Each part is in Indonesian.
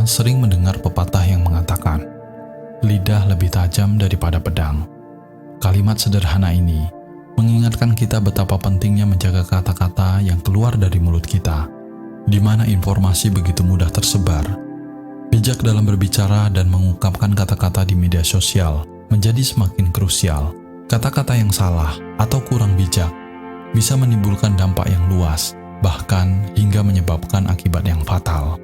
sering mendengar pepatah yang mengatakan, lidah lebih tajam daripada pedang. Kalimat sederhana ini mengingatkan kita betapa pentingnya menjaga kata-kata yang keluar dari mulut kita, di mana informasi begitu mudah tersebar. Bijak dalam berbicara dan mengungkapkan kata-kata di media sosial menjadi semakin krusial. Kata-kata yang salah atau kurang bijak bisa menimbulkan dampak yang luas, bahkan hingga menyebabkan akibat yang fatal.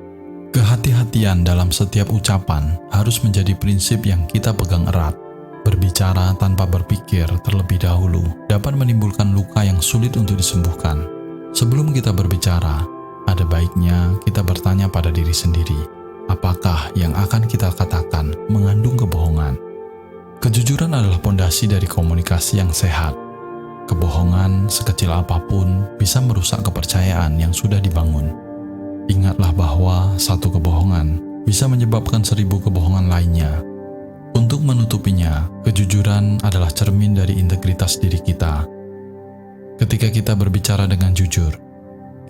Kehati-hatian dalam setiap ucapan harus menjadi prinsip yang kita pegang erat. Berbicara tanpa berpikir terlebih dahulu dapat menimbulkan luka yang sulit untuk disembuhkan. Sebelum kita berbicara, ada baiknya kita bertanya pada diri sendiri, apakah yang akan kita katakan mengandung kebohongan? Kejujuran adalah pondasi dari komunikasi yang sehat. Kebohongan sekecil apapun bisa merusak kepercayaan yang sudah dibangun. Ingatlah bahwa satu kebohongan bisa menyebabkan 1000 kebohongan lainnya. Untuk menutupinya, kejujuran adalah cermin dari integritas diri kita. Ketika kita berbicara dengan jujur,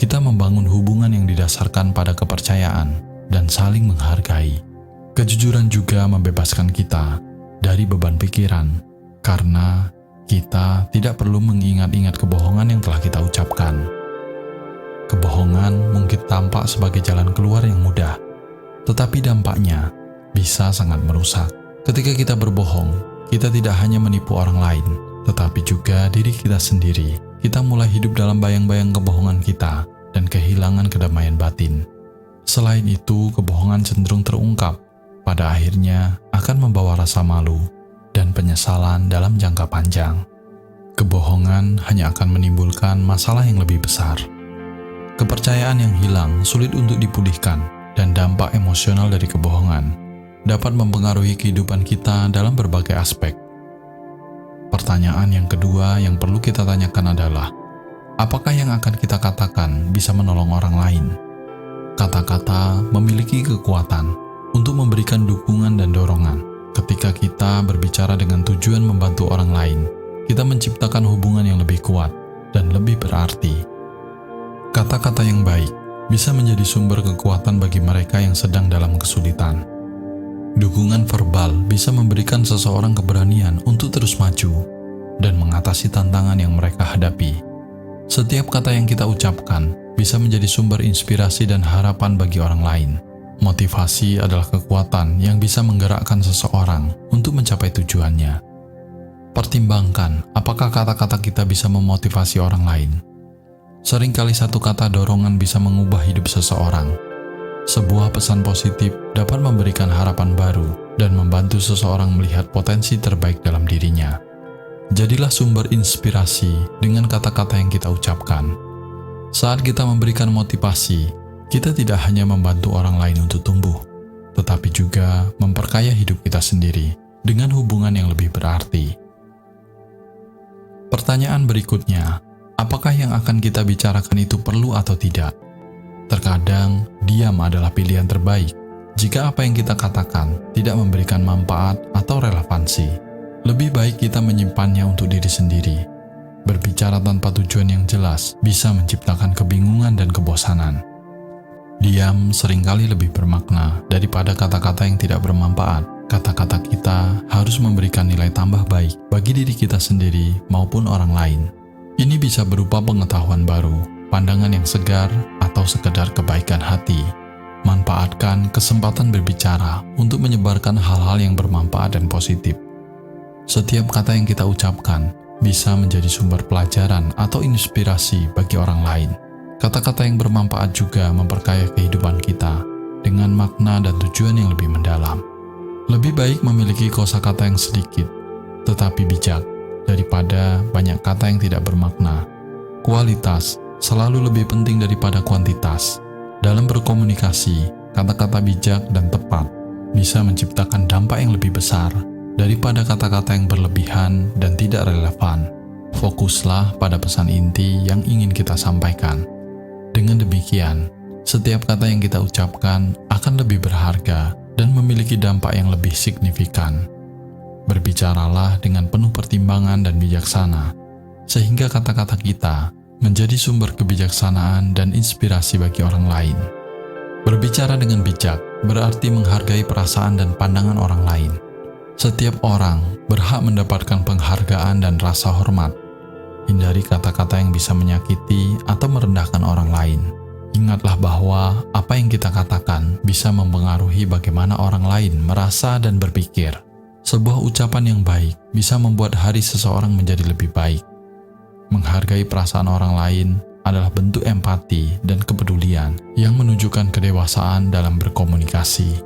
kita membangun hubungan yang didasarkan pada kepercayaan dan saling menghargai. Kejujuran juga membebaskan kita dari beban pikiran, karena kita tidak perlu mengingat-ingat kebohongan yang telah kita ucapkan. Kebohongan mungkin tampak sebagai jalan keluar yang mudah, tetapi dampaknya bisa sangat merusak. Ketika kita berbohong, kita tidak hanya menipu orang lain, tetapi juga diri kita sendiri. Kita mulai hidup dalam bayang-bayang kebohongan kita dan kehilangan kedamaian batin. Selain itu, kebohongan cenderung terungkap, pada akhirnya akan membawa rasa malu dan penyesalan dalam jangka panjang. Kebohongan hanya akan menimbulkan masalah yang lebih besar. Kepercayaan yang hilang sulit untuk dipulihkan, dan dampak emosional dari kebohongan dapat mempengaruhi kehidupan kita dalam berbagai aspek. Pertanyaan yang kedua yang perlu kita tanyakan adalah, apakah yang akan kita katakan bisa menolong orang lain? Kata-kata memiliki kekuatan untuk memberikan dukungan dan dorongan. Ketika kita berbicara dengan tujuan membantu orang lain, kita menciptakan hubungan yang lebih kuat dan lebih berarti. Kata-kata yang baik bisa menjadi sumber kekuatan bagi mereka yang sedang dalam kesulitan. Dukungan verbal bisa memberikan seseorang keberanian untuk terus maju dan mengatasi tantangan yang mereka hadapi. Setiap kata yang kita ucapkan bisa menjadi sumber inspirasi dan harapan bagi orang lain. Motivasi adalah kekuatan yang bisa menggerakkan seseorang untuk mencapai tujuannya. Pertimbangkan apakah kata-kata kita bisa memotivasi orang lain. Seringkali satu kata dorongan bisa mengubah hidup seseorang. Sebuah pesan positif dapat memberikan harapan baru dan membantu seseorang melihat potensi terbaik dalam dirinya. Jadilah sumber inspirasi dengan kata-kata yang kita ucapkan. Saat kita memberikan motivasi, kita tidak hanya membantu orang lain untuk tumbuh, tetapi juga memperkaya hidup kita sendiri dengan hubungan yang lebih berarti. Pertanyaan berikutnya, apakah yang akan kita bicarakan itu perlu atau tidak? Terkadang, diam adalah pilihan terbaik jika apa yang kita katakan tidak memberikan manfaat atau relevansi. Lebih baik kita menyimpannya untuk diri sendiri. Berbicara tanpa tujuan yang jelas bisa menciptakan kebingungan dan kebosanan. Diam seringkali lebih bermakna daripada kata-kata yang tidak bermanfaat. Kata-kata kita harus memberikan nilai tambah baik bagi diri kita sendiri maupun orang lain. Ini bisa berupa pengetahuan baru, pandangan yang segar, atau sekedar kebaikan hati. Manfaatkan kesempatan berbicara untuk menyebarkan hal-hal yang bermanfaat dan positif. Setiap kata yang kita ucapkan bisa menjadi sumber pelajaran atau inspirasi bagi orang lain. Kata-kata yang bermanfaat juga memperkaya kehidupan kita dengan makna dan tujuan yang lebih mendalam. Lebih baik memiliki kosakata yang sedikit, tetapi bijak, daripada banyak kata yang tidak bermakna. Kualitas selalu lebih penting daripada kuantitas. Dalam berkomunikasi, kata-kata bijak dan tepat bisa menciptakan dampak yang lebih besar daripada kata-kata yang berlebihan dan tidak relevan. Fokuslah pada pesan inti yang ingin kita sampaikan. Dengan demikian, setiap kata yang kita ucapkan akan lebih berharga dan memiliki dampak yang lebih signifikan. Berbicaralah dengan penuh pertimbangan dan bijaksana, sehingga kata-kata kita menjadi sumber kebijaksanaan dan inspirasi bagi orang lain. Berbicara dengan bijak berarti menghargai perasaan dan pandangan orang lain. Setiap orang berhak mendapatkan penghargaan dan rasa hormat. Hindari kata-kata yang bisa menyakiti atau merendahkan orang lain. Ingatlah bahwa apa yang kita katakan bisa mempengaruhi bagaimana orang lain merasa dan berpikir. Sebuah ucapan yang baik bisa membuat hari seseorang menjadi lebih baik. Menghargai perasaan orang lain adalah bentuk empati dan kepedulian yang menunjukkan kedewasaan dalam berkomunikasi.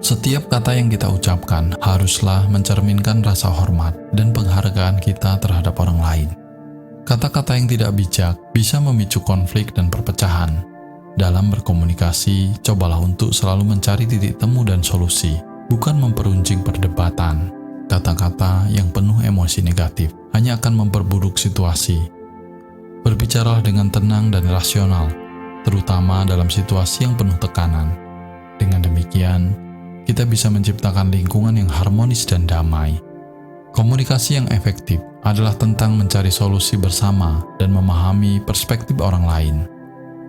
Setiap kata yang kita ucapkan haruslah mencerminkan rasa hormat dan penghargaan kita terhadap orang lain. Kata-kata yang tidak bijak bisa memicu konflik dan perpecahan. Dalam berkomunikasi, cobalah untuk selalu mencari titik temu dan solusi, bukan memperuncing perdebatan. Kata-kata yang penuh emosi negatif hanya akan memperburuk situasi. Berbicaralah dengan tenang dan rasional, terutama dalam situasi yang penuh tekanan. Dengan demikian, kita bisa menciptakan lingkungan yang harmonis dan damai. Komunikasi yang efektif adalah tentang mencari solusi bersama dan memahami perspektif orang lain.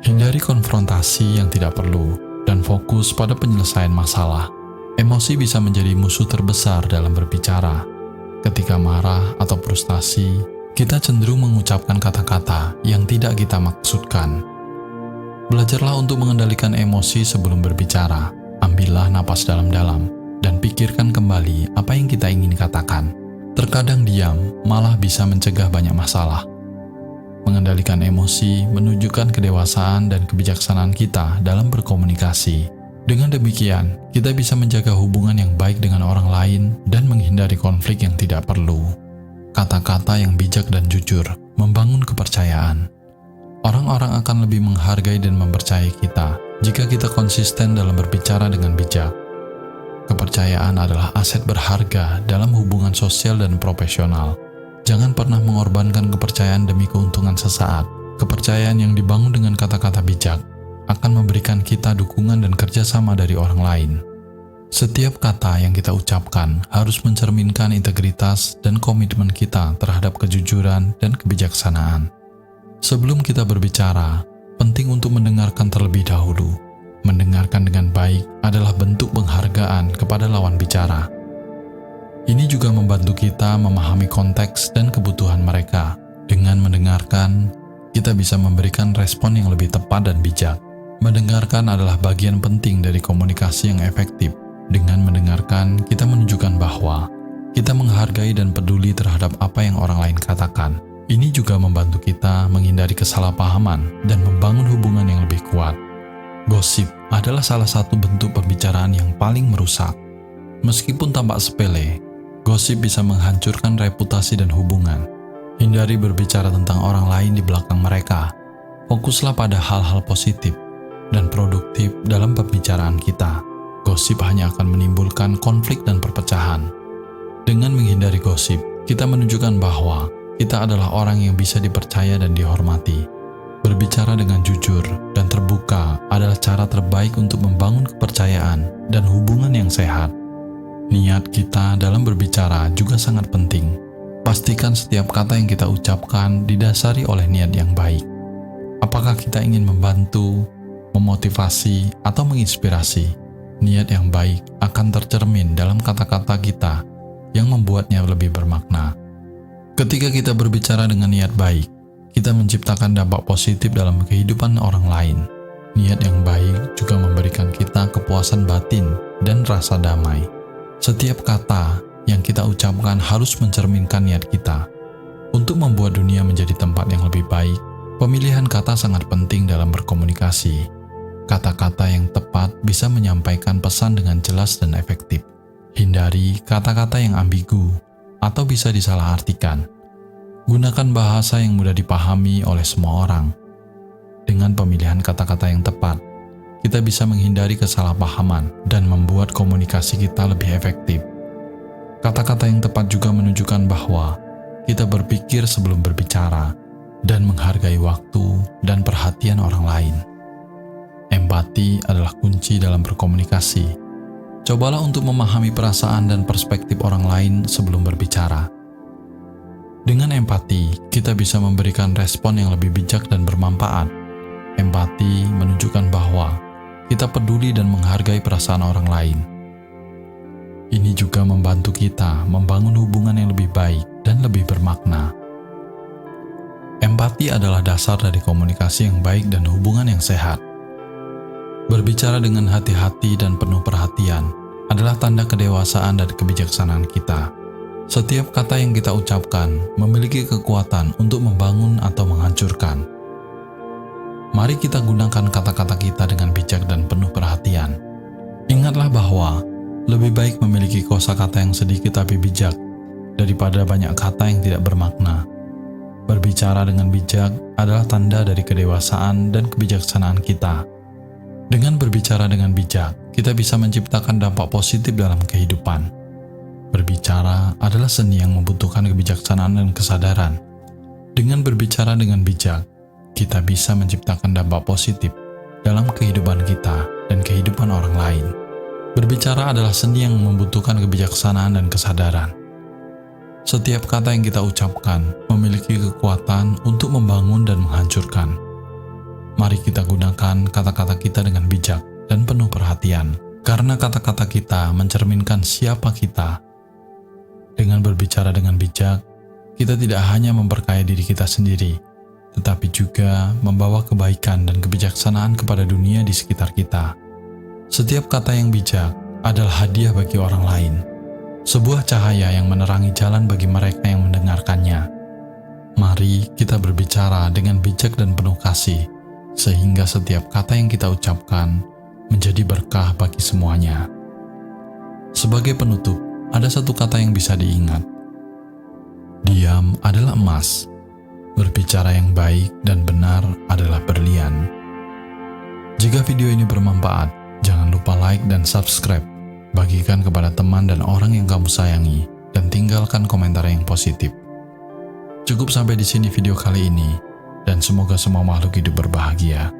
Hindari konfrontasi yang tidak perlu dan fokus pada penyelesaian masalah. Emosi bisa menjadi musuh terbesar dalam berbicara. Ketika marah atau frustasi, kita cenderung mengucapkan kata-kata yang tidak kita maksudkan. Belajarlah untuk mengendalikan emosi sebelum berbicara. Ambillah napas dalam-dalam dan pikirkan kembali apa yang kita ingin katakan. Terkadang diam malah bisa mencegah banyak masalah. Mengendalikan emosi menunjukkan kedewasaan dan kebijaksanaan kita dalam berkomunikasi. Dengan demikian, kita bisa menjaga hubungan yang baik dengan orang lain dan menghindari konflik yang tidak perlu. Kata-kata yang bijak dan jujur membangun kepercayaan. Orang-orang akan lebih menghargai dan mempercayai kita jika kita konsisten dalam berbicara dengan bijak. Kepercayaan adalah aset berharga dalam hubungan sosial dan profesional. Jangan pernah mengorbankan kepercayaan demi keuntungan sesaat. Kepercayaan yang dibangun dengan kata-kata bijak akan memberikan kita dukungan dan kerjasama dari orang lain. Setiap kata yang kita ucapkan harus mencerminkan integritas dan komitmen kita terhadap kejujuran dan kebijaksanaan. Sebelum kita berbicara, penting untuk mendengarkan terlebih dahulu. Mendengarkan dengan baik adalah bentuk penghargaan kepada lawan bicara. Ini juga membantu kita memahami konteks dan kebutuhan mereka. Dengan mendengarkan, kita bisa memberikan respon yang lebih tepat dan bijak. Mendengarkan adalah bagian penting dari komunikasi yang efektif. Dengan mendengarkan, kita menunjukkan bahwa kita menghargai dan peduli terhadap apa yang orang lain katakan. Ini juga membantu kita menghindari kesalahpahaman dan membangun hubungan yang lebih kuat. Gosip adalah salah satu bentuk pembicaraan yang paling merusak. Meskipun tampak sepele, gosip bisa menghancurkan reputasi dan hubungan. Hindari berbicara tentang orang lain di belakang mereka. Fokuslah pada hal-hal positif dan produktif dalam pembicaraan kita. Gosip hanya akan menimbulkan konflik dan perpecahan. Dengan menghindari gosip, kita menunjukkan bahwa kita adalah orang yang bisa dipercaya dan dihormati. Berbicara dengan jujur dan terbuka adalah cara terbaik untuk membangun kepercayaan dan hubungan yang sehat. Niat kita dalam berbicara juga sangat penting. Pastikan setiap kata yang kita ucapkan didasari oleh niat yang baik. Apakah kita ingin membantu, memotivasi, atau menginspirasi? Niat yang baik akan tercermin dalam kata-kata kita yang membuatnya lebih bermakna. Ketika kita berbicara dengan niat baik, kita menciptakan dampak positif dalam kehidupan orang lain. Niat yang baik juga memberikan kita kepuasan batin dan rasa damai. Setiap kata yang kita ucapkan harus mencerminkan niat kita. Untuk membuat dunia menjadi tempat yang lebih baik, pemilihan kata sangat penting dalam berkomunikasi. Kata-kata yang tepat bisa menyampaikan pesan dengan jelas dan efektif. Hindari kata-kata yang ambigu atau bisa disalahartikan. Gunakan bahasa yang mudah dipahami oleh semua orang. Dengan pemilihan kata-kata yang tepat, kita bisa menghindari kesalahpahaman dan membuat komunikasi kita lebih efektif. Kata-kata yang tepat juga menunjukkan bahwa kita berpikir sebelum berbicara dan menghargai waktu dan perhatian orang lain. Empati adalah kunci dalam berkomunikasi. Cobalah untuk memahami perasaan dan perspektif orang lain sebelum berbicara. Dengan empati, kita bisa memberikan respon yang lebih bijak dan bermanfaat. Empati menunjukkan bahwa kita peduli dan menghargai perasaan orang lain. Ini juga membantu kita membangun hubungan yang lebih baik dan lebih bermakna. Empati adalah dasar dari komunikasi yang baik dan hubungan yang sehat. Berbicara dengan hati-hati dan penuh perhatian adalah tanda kedewasaan dan kebijaksanaan kita. Setiap kata yang kita ucapkan memiliki kekuatan untuk membangun atau menghancurkan. Mari kita gunakan kata-kata kita dengan bijak dan penuh perhatian. Ingatlah bahwa lebih baik memiliki kosakata yang sedikit tapi bijak daripada banyak kata yang tidak bermakna. Berbicara dengan bijak adalah tanda dari kedewasaan dan kebijaksanaan kita. Dengan berbicara dengan bijak, kita bisa menciptakan dampak positif dalam kehidupan. Berbicara adalah seni yang membutuhkan kebijaksanaan dan kesadaran. Dengan berbicara dengan bijak, kita bisa menciptakan dampak positif dalam kehidupan kita dan kehidupan orang lain. Berbicara adalah seni yang membutuhkan kebijaksanaan dan kesadaran. Setiap kata yang kita ucapkan memiliki kekuatan untuk membangun dan menghancurkan. Mari kita gunakan kata-kata kita dengan bijak dan penuh perhatian, karena kata-kata kita mencerminkan siapa kita. Dengan berbicara dengan bijak, kita tidak hanya memperkaya diri kita sendiri, tetapi juga membawa kebaikan dan kebijaksanaan kepada dunia di sekitar kita. Setiap kata yang bijak adalah hadiah bagi orang lain, sebuah cahaya yang menerangi jalan bagi mereka yang mendengarkannya. Mari kita berbicara dengan bijak dan penuh kasih, sehingga setiap kata yang kita ucapkan menjadi berkah bagi semuanya. Sebagai penutup, ada satu kata yang bisa diingat. Diam adalah emas. Berbicara yang baik dan benar adalah berlian. Jika video ini bermanfaat, jangan lupa like dan subscribe. Bagikan kepada teman dan orang yang kamu sayangi, dan tinggalkan komentar yang positif. Cukup sampai di sini video kali ini, dan semoga semua makhluk hidup berbahagia.